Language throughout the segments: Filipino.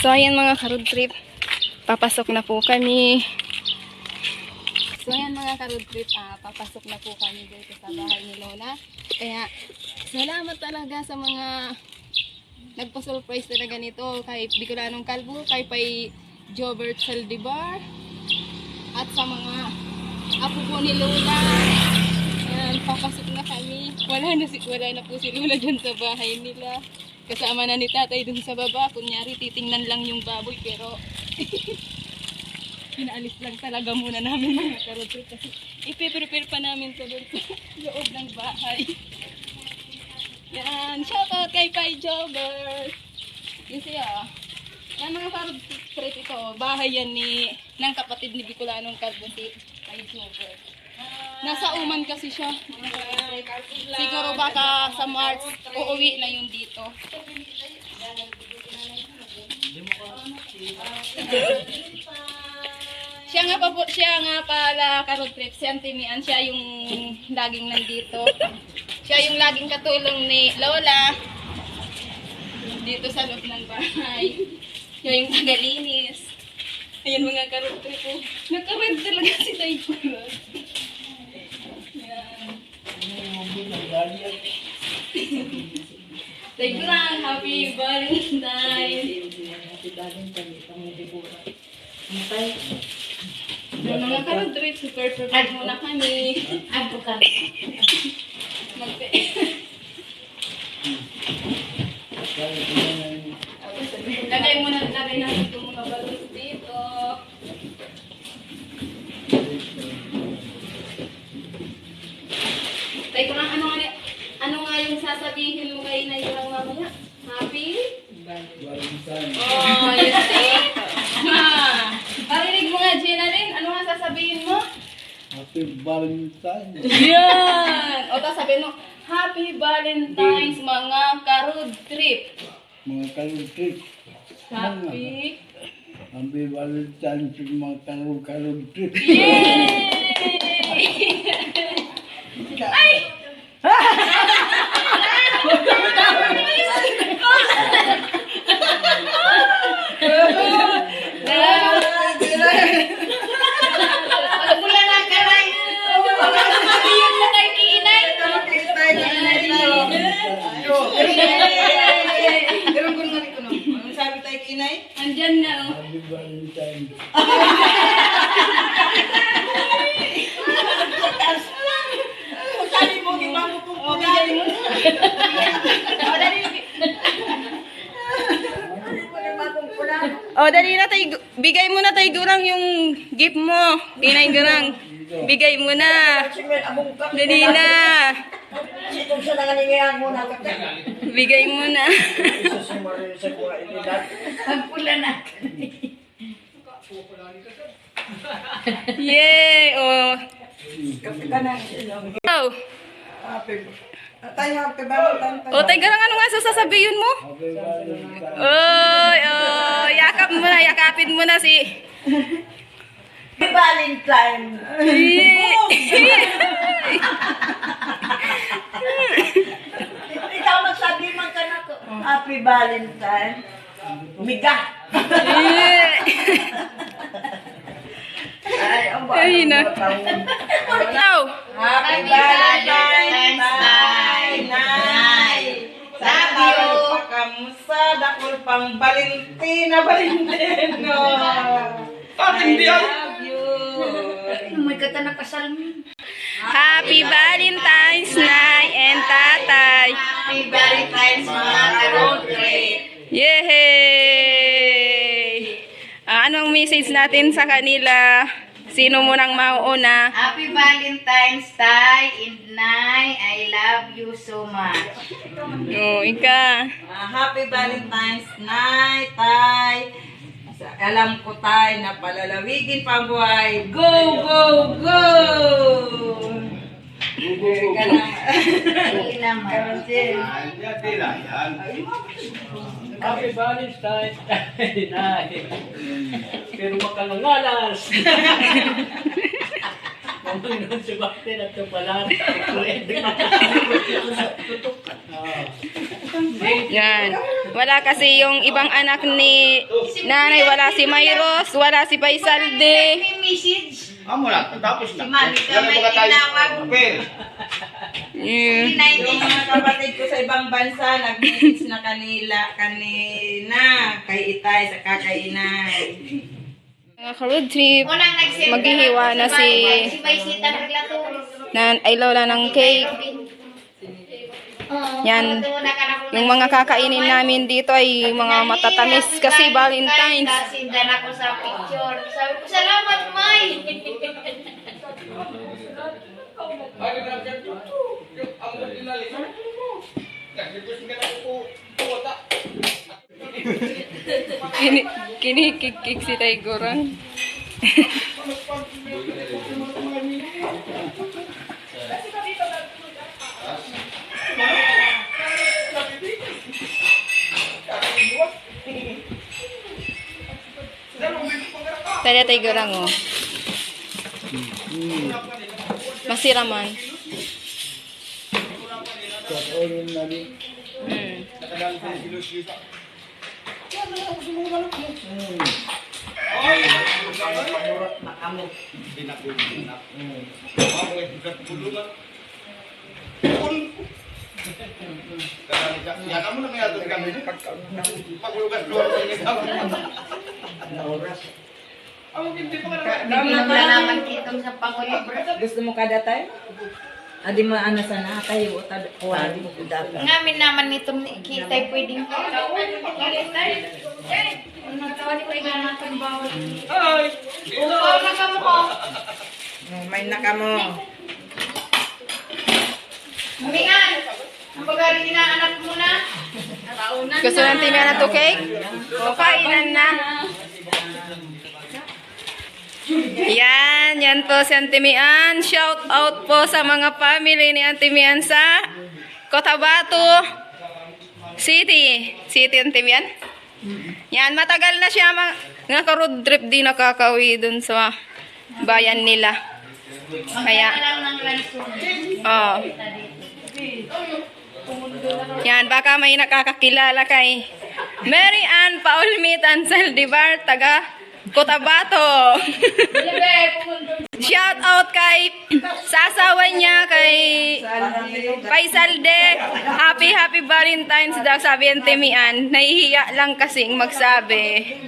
So, ayan mga ka-road trip. Papasok na po kami. So, ayan mga ka-road trip. Papasok na po kami dito sa bahay ni Lola. Kaya, salamat talaga sa mga nagpa-surprise talaga nito. Kay Bicolanong Calvo, kay Pay Jobert Saldivar, at sa mga apo po ni Lola. Ayan, papasok na kami. Wala na po si Lola dyan sa bahay nila. Kasama na ni tatay dun sa baba. Kunyari, titingnan lang yung baboy. Pero, pinaalis lang talaga muna namin mga ka-road trip. Kasi, ipiprepare pa namin ito dun sa loob ng bahay. Yan. Shoutout kay Pay Jobber. Yun siya. Yan mga ka-road trip ito. Bahay yan ng kapatid ni Bicolanong Calvo, si Pay Jobber. Nasa Uman kasi siya. Siguro baka sa March uuwi na yun dito. Siya nga pala ka-road trip. Si Auntie Mian, siya yung laging nandito. Siya yung laging katulong ni Lola dito sa loob ng bahay. Siya yung tagalinis. Ayan mga ka-road trip. Nagka-red talaga si Taygura. Taygura, happy Valentine. Happy Valentine, pang-dibura. Mga ka-road trip, super prepared muna kami. Ano ka? Lagay natin itong mga balloons dito. Tay ko lang, ano nga yung sasabihin mo kay Nairang mamaya? Happy? Valentine. Oh, you see? Parinig mo nga, Gina rin. Ano nga sasabihin mo? Happy Valentine. Yan! O, tapos sabihin mo, Happy Valentine's mga ka-road trip. Mga ka-road trip. Happy. Happy Valentine sa mga ka-road trip. Yay! Ay! Wala na ka rin. Sabihin mo kay Kiinay. Sabi tayo kinay? Andyan na. Oh. Happy Valentine. Sabi mo, di ba mo pong Bigay mo. Dali na tayo. Bigay mo na tayo Gurang yung gift mo. Kinay Gurang. Bigay mo na. Dali na. Sitong sa nanganingayang mo na kapit. Bigay mo na. Ang pula na. Yay! Oh. Kapit ka na. Oh. Tayo, happy Valentine. O, tayo Gurang, ano nga sasabihin mo? Happy Valentine. Oy, oh. Yakap mo na. Yakapin mo na si... Happy Valentine. Ikaw magsabi man ka na ko. Happy Valentine. Miga. Ay, ang Ay, na. Oh. Happy Valentine's Day, Nay. Sabi o, pakamusta, dakol pang Valentina, Valentino. Hindi I love you. May kata na kasal mo. Happy Valentine's Night and Tatay. Happy Valentine's mga ka-road trip. Yay! Anong message natin sa kanila? Sino munang mauuna? Happy Valentine's Day, Inay. I love you so much. Oh, ika. Happy Valentine's Night, Tay. Alam ko, Tay, na palalawigin pa ang buhay. Go, go, go! Hindi naman. Happy Valentine's Day, Nay. Pero makalangalas. Mamang si Bakter at tupalan. Yan. Wala kasi yung ibang anak ni nanay. Wala si Mayros, wala si Paisalde. May message. Amo lang, tapos na. Si Monica may tinawag. Yeah. Yung mga kapatid ko sa ibang bansa, nag-message na kanina, kay Itay, sa kakainay. Mga ka-road trip, Unang nag-send maghihiwa na si Baysita Reglator. ay lola ng cake. Yan. Yung mga kakainin namin dito ay mga matatamis kasi Valentine's. Sindan ako sa picture. Sabi ko, salamat, May. Kinikik si Taygorang. Tadi Taygorang oh. Masira man. Kakulong na rin. Ya kamu na may ato kami. Paglugan luar Nalaman kitong sa Pangulo. Gusto mo kada tayo? Adi mo ano sana, tayo o kuha, di mo kudapat. Ngamin naman nitong kita'y pwedeng May nakamo. Mian, ang bagay inaanak mo na. Gusto ng timian na to cake? O, kainan na. Yan po si Auntie Mian. Shout out po sa mga family ni Auntie Mian sa Cotabato City. City Auntie Mian. Yan, matagal na siya nga ka-road trip di nakakawi dun sa bayan nila. Kaya, oh. Yan, baka may nakakakilala kay Mary Ann Paulmitan Saldivar, taga Cotabato. Shout out kay sasawa niya kay Paisalde. Happy Valentine's daw, sabi ang Timian. Nahihiya lang kasing magsabi.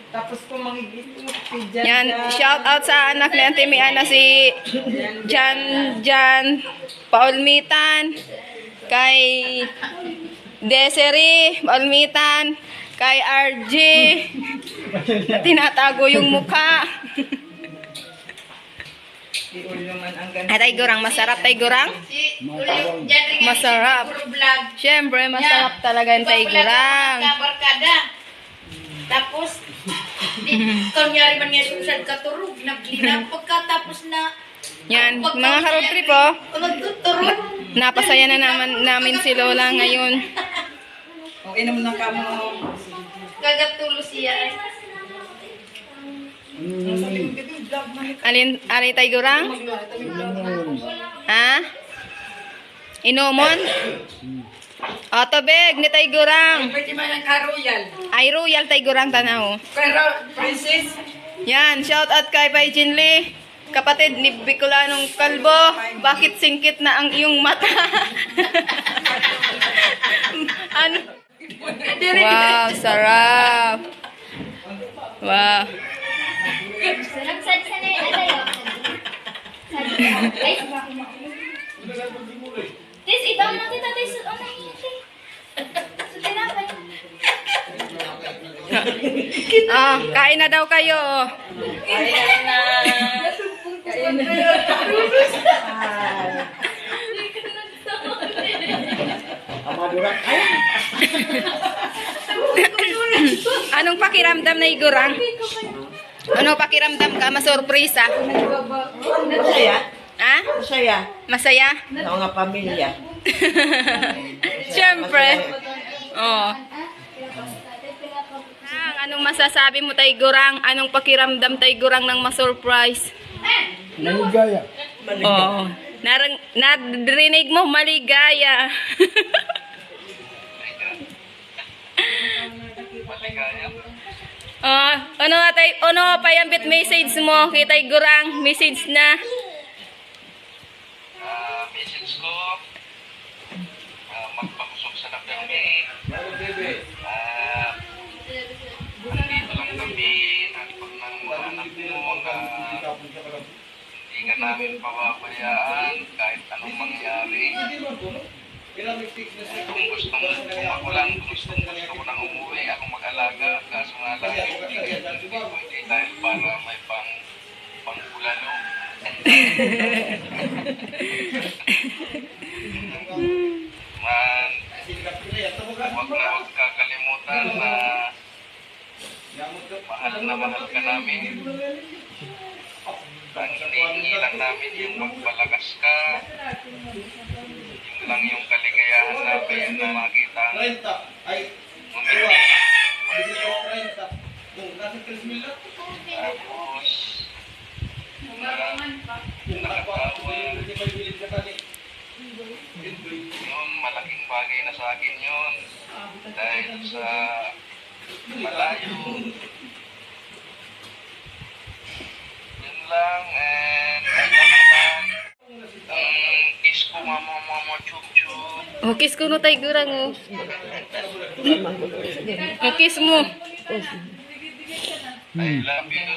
Tapos kung Yan, shout out sa anak ni Auntie Mian na si Jan Paulmitan, kay Desiree Paulmitan, kay RG, tinatago yung mukha. Ay, Taygorang, masarap Taygorang? Masarap. Siyempre, masarap talaga yung Taygorang. Tapos, kunyari man niya susad katurog, naglinang pagkatapos na Yan, mga ka-road trip oh. magtuturog. Napasaya na namin si Lola ngayon. O inom na kamo. Kagatulo siya. Ali Taygorang? Ha? Inumon? O, tubig ni Taygorang. Pwede man ang ka-royal. Ay, royal Taygorang tanaw. Pero, princess, Yan, shout out kay Pai Jinli. Kapatid ni Bicolanong Kalbo, bakit singkit na ang iyong mata? Ano? Wow, sarap. Wow. Tis, ito ang nakita tayo sa online natin. Sa tinapay. Ah, kain na daw kayo. kailan na. Anong pakiramdam na igurang? Anong pakiramdam ka? Masurpresa? Masaya? Ha? Masaya. Masaya? Sa mga pamilya. Siyempre. Oh. Anong masasabi mo Taygorang? Anong pakiramdam Taygorang ng masurprise? Maligaya. Oo. Narinig mo, maligaya. Ano payambit message mo? Kitay gurang, message na. Message ko, magpakusok sa kami. Nandito lang kami, nagpag ng mga anak mo na hindi ka namin pababayaan kahit anong mangyari. Kung ako lang, gusto ko nang umuwi, ako mag-alaga, kaso nga lang, hindi pwede dahil para may pang-bulalo. Man, huwag kakalimutan na mahal ka namin. Ang hinihingi lang namin yung magpalakas ka. Yun lang yung kaligayahan namin na makita. Tapos, yun, malaking bagay na sa akin yun. Dahil sa malayo. Yun lang, and kiss ko mama chup chup. Oh, kiss ko no tay gurang oh. Oh, kiss mo. I love you.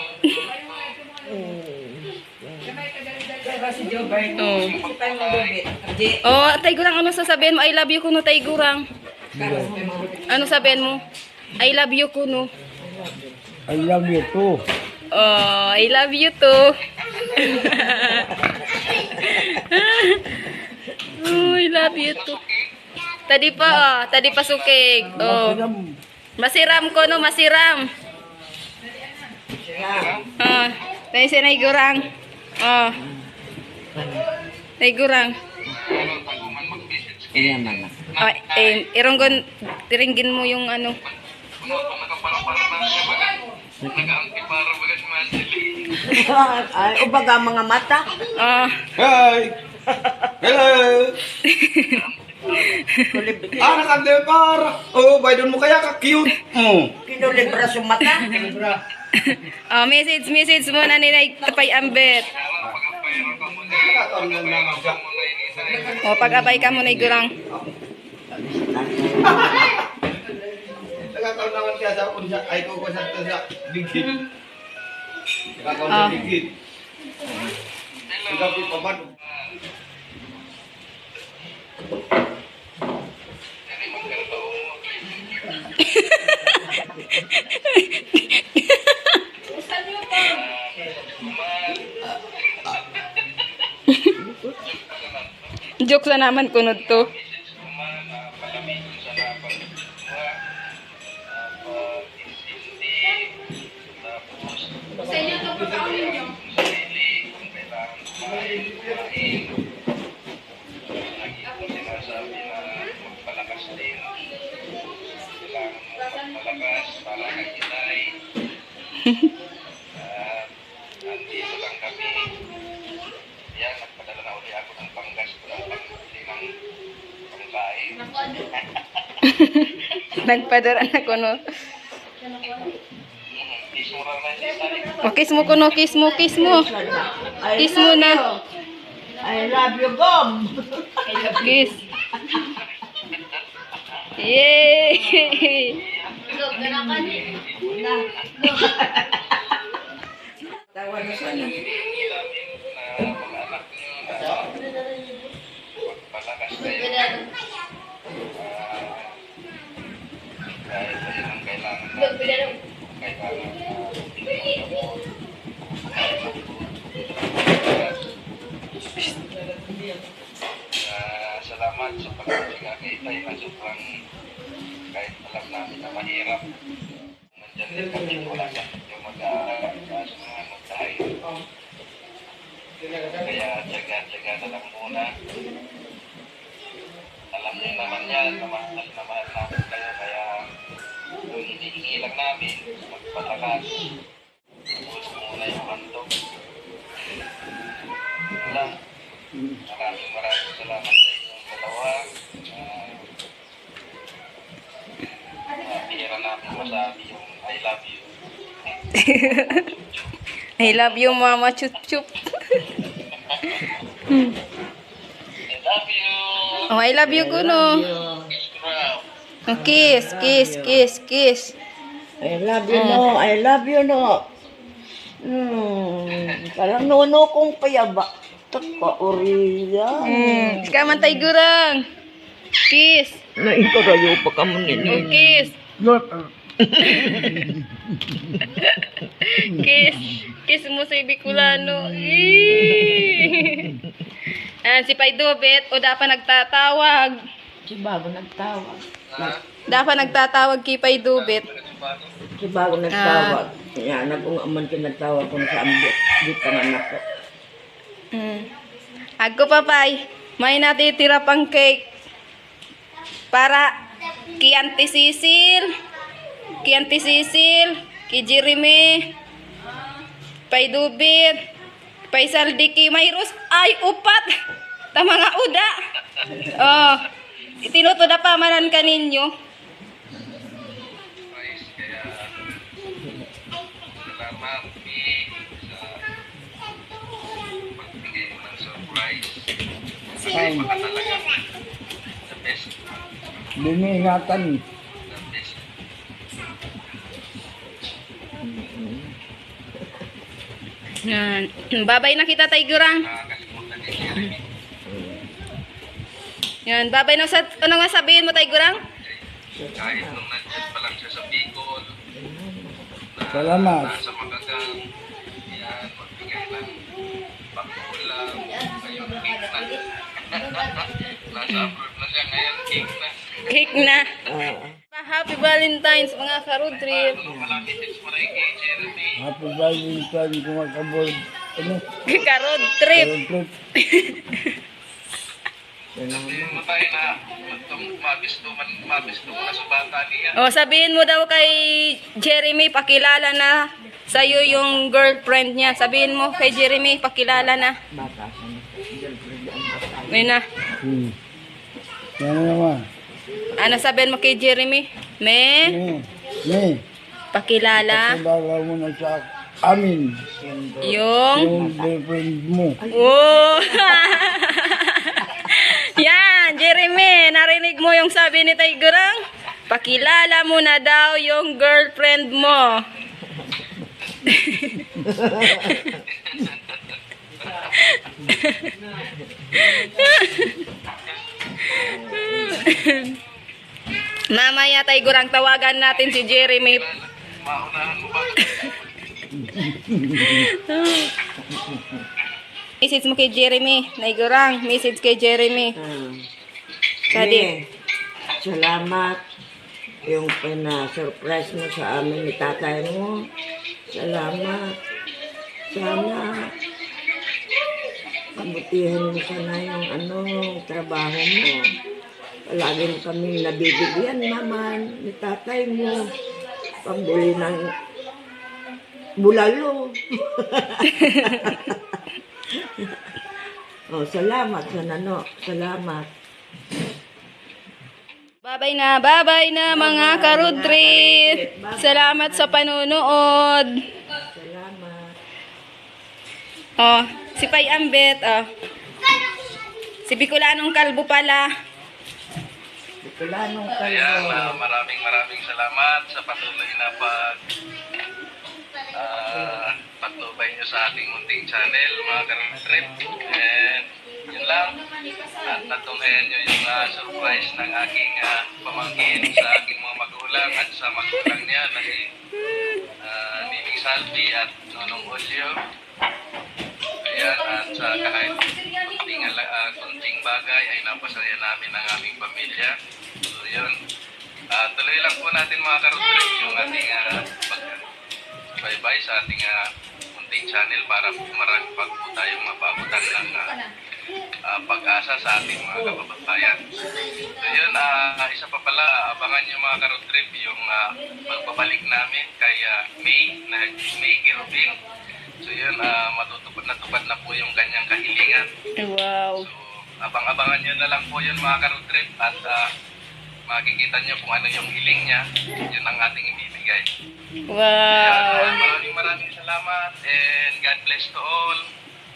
Oh, tay gurang, ano sasabihin mo? I love you kuno tay gurang. Ano sabihin mo? I love you kuno. I love you too. Oh, I love you too. Oh, I love you too. Tadi pa sukig. Oh. Masiram ko no, masiram. Oh, tayo si Naigurang. Oh. Naigurang. Oh, ironggon, tiringgin mo yung ano. Ay, ubaga mga mata. Oh. Hi! Hello! Nakadepar! Oh, bay doon mo kaya ka-cute. Kinulibra sa mata. Oh, message mo na ni Tapay Ambet. Oh, pag-abay ka mo Naigurang. Nakakaw naman kaya sa unsa ay ko sa bigit. Nakakaw na bigit. Gabi pa man. Joke na naman kunod to. Sa inyo ito, pagkaunin nyo. Andito lang kami. Yan, nagpadala na uli ako ng panggas ko ng pangkuli ng pangkain. Nagpadara na kuno. Isura na siya. Oh, kiss mo kuno, kiss mo. Kiss mo na. I love you, Gom. Kiss. Yay! Tawa na siya na. Palakas tayo. Dahil ayun ang kailangan natin. Salamat sa pagkakiga kay Tay na sobrang kahit alam namin na mahirap. Nandiyan din kami wala sa yung mag-aaras ng ano tayo. Kaya tsaga-tsaga na lang muna. Alam niyo naman yan na mahal namin kayo kaya yung hinihingi lang namin magpalakas. Gusto muna yung handog. Wala. Maraming salamat sa inyong dalawa. Bihira natin masabi yung I love you. I love you, Mama Chup Chup. I love you. Oh, I love you, Kuno. Oh, kiss, kiss, kiss, kiss. I love you, no. I love you, no. Parang nuno kong payaba. Taka, Oriya. Ikaw man tay gurang. Kiss. Naikarayo pa ka mo Oh, nini. kiss. Kiss. Kiss mo sa Bicolano. Si Paidobet, o dapat nagtatawag. Si Bago nagtawag. Dapat nagtatawag kay Paidobet. Si Bago nagtawag. Yan, nag-ungaman ka nagtawag kung sa ambit. Di panganak ko. Ako papay, may natitira pang cake. Para kay Auntie Cecil, kay Jeremy, Paidobet, Pay Saldiki, Mayros, ay upat. Ta mga uda. Oh, tinutuda pa manan ka ninyo. Surprise, kaya salamat sa pagbigay mo ng surprise. Kasi baka talaga the best. Biningatan. The best. Yan. Babay na kita tay gurang. Nakakalimutan ni Jeremy. Yan, babay na sa ano nga sabihin mo tay gurang? Kahit nung nandyan pa lang siya sa Bicol, Salamat. nasa Magagang, yan, magbigay ng pangkulang, ngayon cake na. Nasa abroad na siya, ngayon cake na. Cake na. Happy Valentine's mga ka-road trip. Ano pala message mo rin kay Jeremy? Happy Valentine kung makaboard. Ano? Ka-road trip. Trip. Sabihin mo tayo na mabisto mo na sa bata niya. O, sabihin mo daw kay Jeremy, pakilala na sa'yo yung girlfriend niya. Sabihin mo kay Jeremy, pakilala na. Baka sa girlfriend ang bata. Ngayon na. Yan naman. Ano sabihin mo kay Jeremy? Ni, Pakilala pakilala mo na sa amin. yung... Yung girlfriend mo. Oh! Yan, Jeremy, narinig mo yung sabi ni Tay Gurang? Pakilala mo na daw yung girlfriend mo. Mamaya Tay Gurang, tawagan natin si Jeremy. Maunahan mo ba? Message mo kay Jeremy. Tay Gurang, message kay Jeremy. Kadi. Salamat. Yung pina-surprise mo sa amin ni tatay mo. Salamat. Sana kabutihan mo sana yung trabaho mo. Palagi mo kami nabibigyan naman ni tatay mo. Pambuli ng bulalo. Oh, salamat sa Salamat. Babay na mga ka-road trip. Salamat sa panonood. Salamat. Oh, si Pay Ambet, oh. Si Bicolanong Kalbo pala. Bicolanong Ayan, Kalbo. maraming salamat sa patuloy na patnubay nyo sa ating munting channel, mga ka-trip. And yun lang. At natunghayan nyo yung surprise ng aking pamangkin sa aking mga magulang at sa magulang niya na si Nining Salvi at Nonong Olio. Ayan, at sa kahit kunting bagay ay napasaya namin ang aming pamilya. So yun. Tuloy lang po natin mga ka-trip yung ating bye-bye sa ating munting channel para marami pa po tayong mapabutan ng pag-asa sa ating mga kababayan. So yun, isa pa pala, abangan nyo mga ka-road trip yung pagbabalik namin kay May Kirubing. So yun, natupad na po yung kanyang kahilingan. kahilingan. Wow. So, abang-abangan nyo na lang po yun mga ka-road trip at makikita nyo kung ano yung hiling niya. Yun ang ating ibibigay. Wow. Maraming salamat and God bless to all.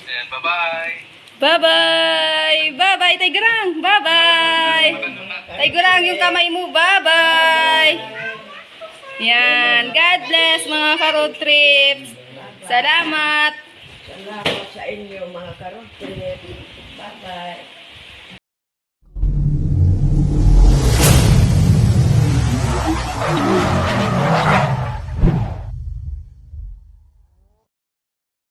And bye-bye. Bye-bye! Bye-bye, Tigerang! Bye-bye! Tigerang, yung kamay mo, bye-bye! Yan, God bless mga ka-road trips! Salamat! Salamat sa inyo mga karong trip. Bye-bye.